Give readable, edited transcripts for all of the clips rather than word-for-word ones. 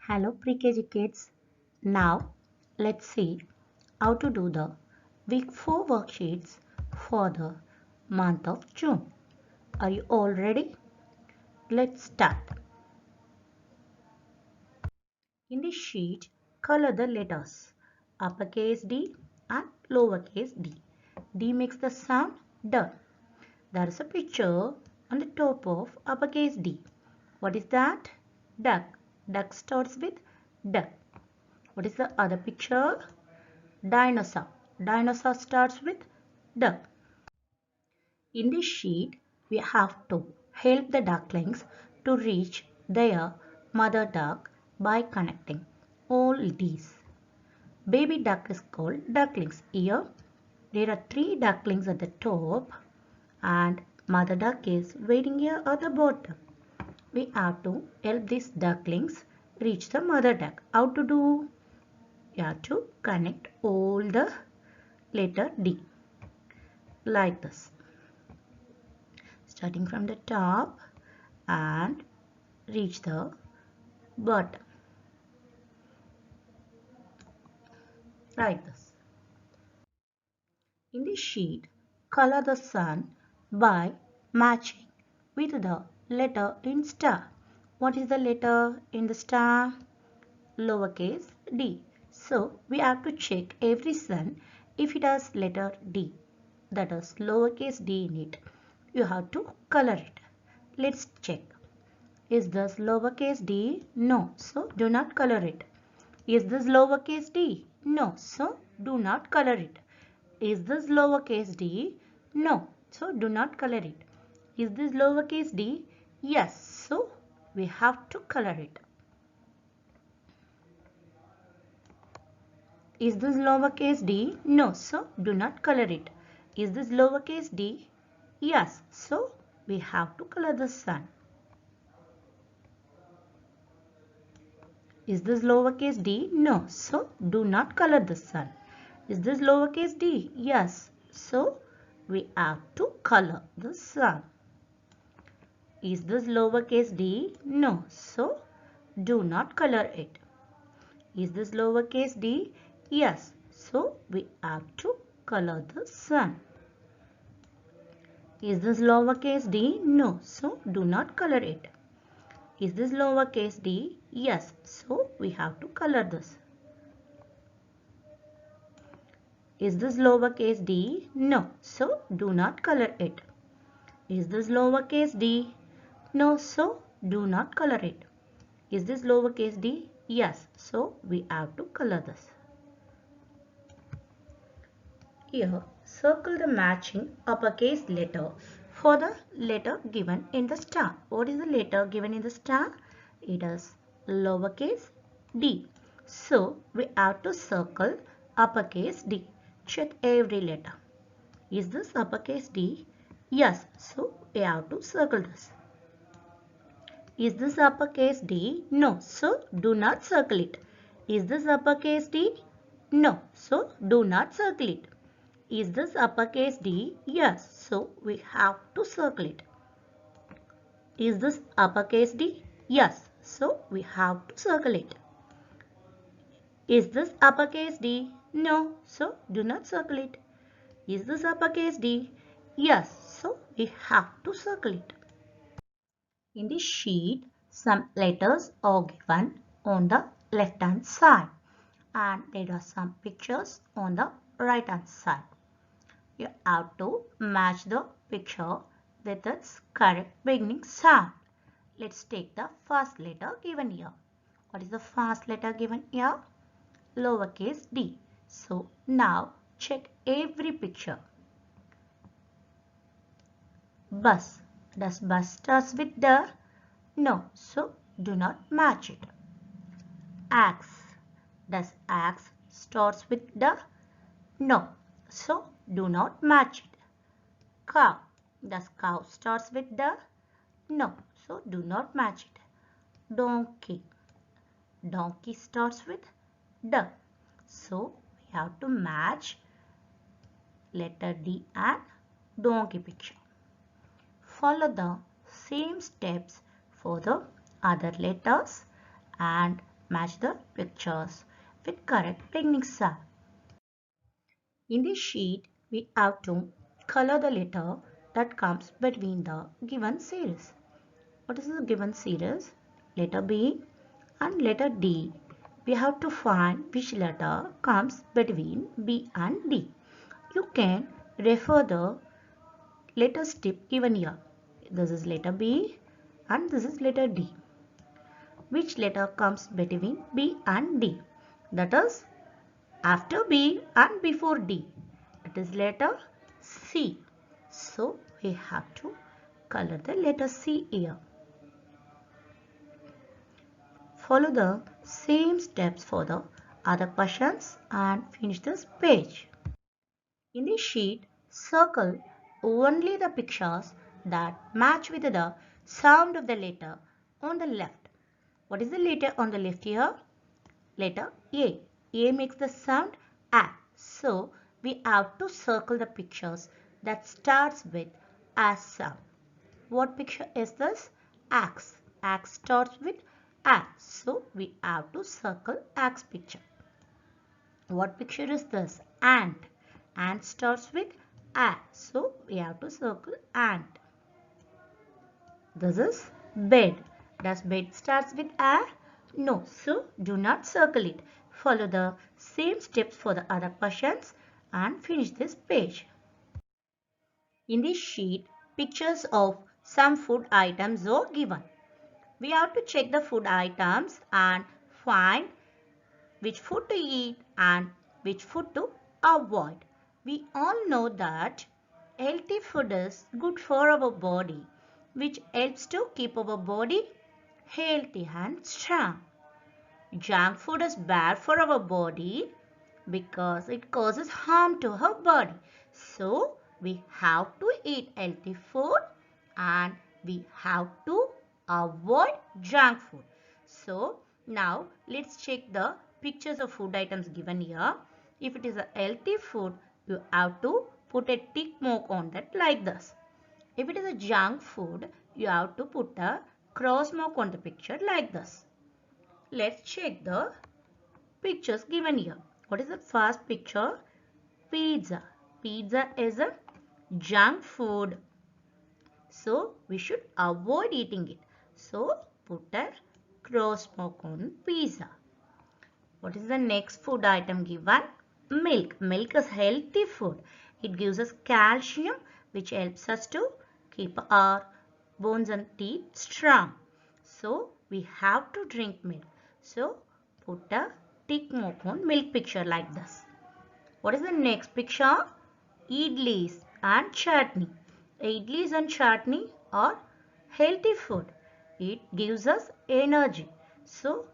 Hello pre-KG kids. Now let's see how to do the week 4 worksheets for the month of June. Are you all ready? Let's start. In this sheet, color the letters uppercase D and lowercase d. D makes the sound D. There is a picture on the top of uppercase D. What is that? Duck. Duck starts with D. What is the other picture? Dinosaur. Dinosaur starts with D. In this sheet, we have to help the ducklings to reach their mother duck by connecting all these. Baby duck is called ducklings. Here, there are 3 ducklings at the top and mother duck is waiting here at the bottom. We have to help these ducklings reach the mother duck. How to do? You have to connect all the letter D like this, starting from the top and reach the bottom like this. In this sheet, color the sun by matching with the letter in star. What is the letter in the star? Lowercase d. So we have to check every sun if it has letter D, that is lowercase d in it. You have to color it. Let's check. Is this lowercase d? No, so do not color it. Is this lowercase d? No, so do not color it. Is this lowercase d? No, so do not color it. Is this lowercase d? Yes, so we have to color it. Is this lowercase d? No, so do not color it. Is this lowercase d? Yes, so we have to color the sun. Is this lowercase d? No, so do not color the sun. Is this lowercase d? Yes, so we have to color the sun. Is this lowercase d? No, so do not color it. Is this lowercase d? Yes, so we have to color the sun. Is this lowercase d? No, so do not color it. Is this lowercase d? Yes, so we have to color this. Is this lowercase d? No, so do not color it. Is this lowercase d? No, so do not color it. Is this lowercase d? Yes, so we have to color this. Here, circle the matching uppercase letter for the letter given in the star. What is the letter given in the star? It is lowercase d. So, we have to circle uppercase d. Check every letter. Is this uppercase d? Yes, so we have to circle this. Is this uppercase D? No, so do not circle it. Is this uppercase D? No, so do not circle it. Is this uppercase D? Yes, so we have to circle it. Is this uppercase D? Yes, so we have to circle it. Is this uppercase D? No, so do not circle it. Is this uppercase D? Yes, so we have to circle it. In this sheet, some letters are given on the left hand side and there are some pictures on the right hand side. You have to match the picture with its correct beginning sound. Let's take the first letter given here. What is the first letter given here? Lowercase d. So now check every picture. Bus. Does bus starts with the? No, so do not match it. Axe. Does axe starts with the? No, so do not match it. Cow. Does cow starts with the? No, so do not match it. Donkey. Donkey starts with the. So we have to match letter D and donkey picture. Follow the same steps for the other letters and Match the pictures with correct techniques. In this sheet, we have to color the letter that comes between the given series. What is the given series? Letter B and letter D. We have to find which letter comes between B and D. You can refer the letter strip given here. This is letter B and this is letter D. Which letter comes between B and D? That is after B and before D. It is letter C. So we have to color the letter C here. Follow the same steps for the other questions and finish this page. In this sheet, circle only the pictures that match with the sound of the letter on the left. What is the letter on the left here? Letter A. A makes the sound A. So we have to circle the pictures that starts with A sound. What picture is this? Axe. Axe starts with A. So we have to circle axe picture. What picture is this? Ant. Ant starts with A. So we have to circle ant. This is bed. Does bed starts with A? No. So do not circle it. Follow the same steps for the other questions and finish this page. In this sheet, pictures of some food items are given. We have to check the food items and find which food to eat and which food to avoid. We all know that healthy food is good for our body, which helps to keep our body healthy and strong. Junk food is bad for our body because it causes harm to our body. So, we have to eat healthy food and we have to avoid junk food. So, now let's check the pictures of food items given here. If it is a healthy food, you have to put a tick mark on that like this. If it is a junk food, you have to put a cross mark on the picture like this. Let's check the pictures given here. What is the first picture? Pizza. Pizza is a junk food. So we should avoid eating it. So put a cross mark on pizza. What is the next food item given? Milk. Milk is healthy food. It gives us calcium which helps us to keep our bones and teeth strong. So we have to drink milk. So put a tick mark on milk picture like this. What is the next picture? Idlis and chutney. Idlis and chutney are healthy food. It gives us energy. So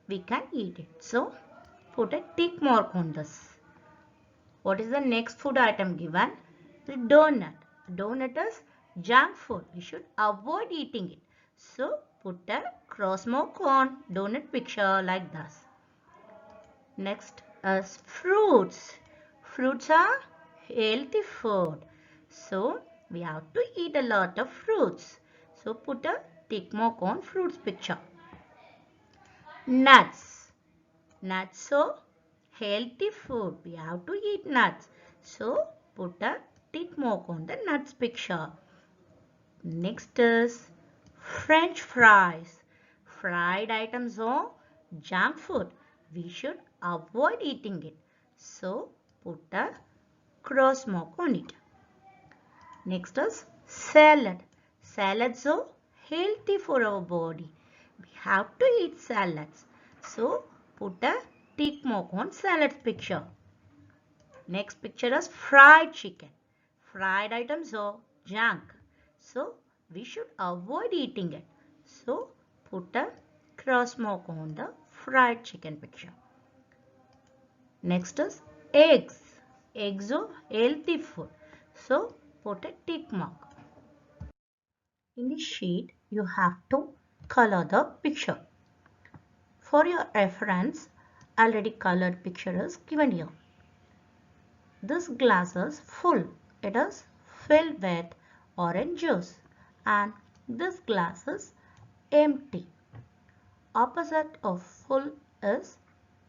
we can eat it. So put a tick mark on this. What is the next food item given? The donut. Donut is junk food. We should avoid eating it. So put a cross mark on donut picture like this. Next is fruits. Fruits are healthy food. So we have to eat a lot of fruits. So put a tick mark on fruits picture. Nuts. Nuts are healthy food. We have to eat nuts. So put a tick mark on the nuts picture. Next is French fries. Fried items are junk food. We should avoid eating it. So put a cross mark on it. Next is salad. Salads are healthy for our body. We have to eat salads. So put a tick mark on salad picture. Next picture is fried chicken. Fried items are junk. So we should avoid eating it. So put a cross mark on the fried chicken picture. Next is eggs. Eggs are healthy food. So put a tick mark. In this sheet, you have to color the picture. For your reference, already colored picture is given here. This glass is full. It is filled with orange juice. And this glass is empty. opposite of full is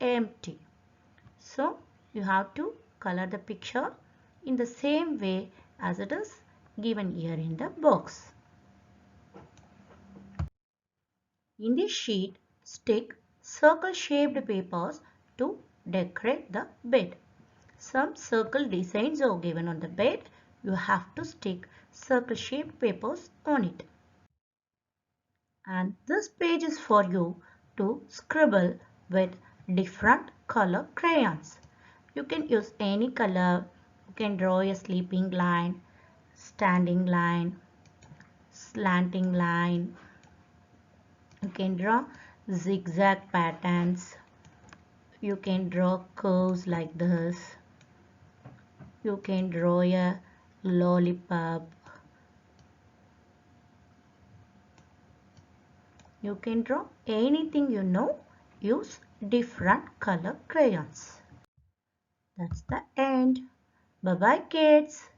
empty. So you have to color the picture in the same way as it is given here in the box. In this sheet, stick circle-shaped papers to decorate the bed. Some circle designs are given on the bed. You have to stick circle-shaped papers on it. And this page is for you to scribble with different color crayons. You can use any color. You can draw a sleeping line, standing line, slanting line. You can draw zigzag patterns. You can draw curves like this. You can draw a lollipop. You can draw anything you know. Use different color crayons. That's the end. Bye bye kids.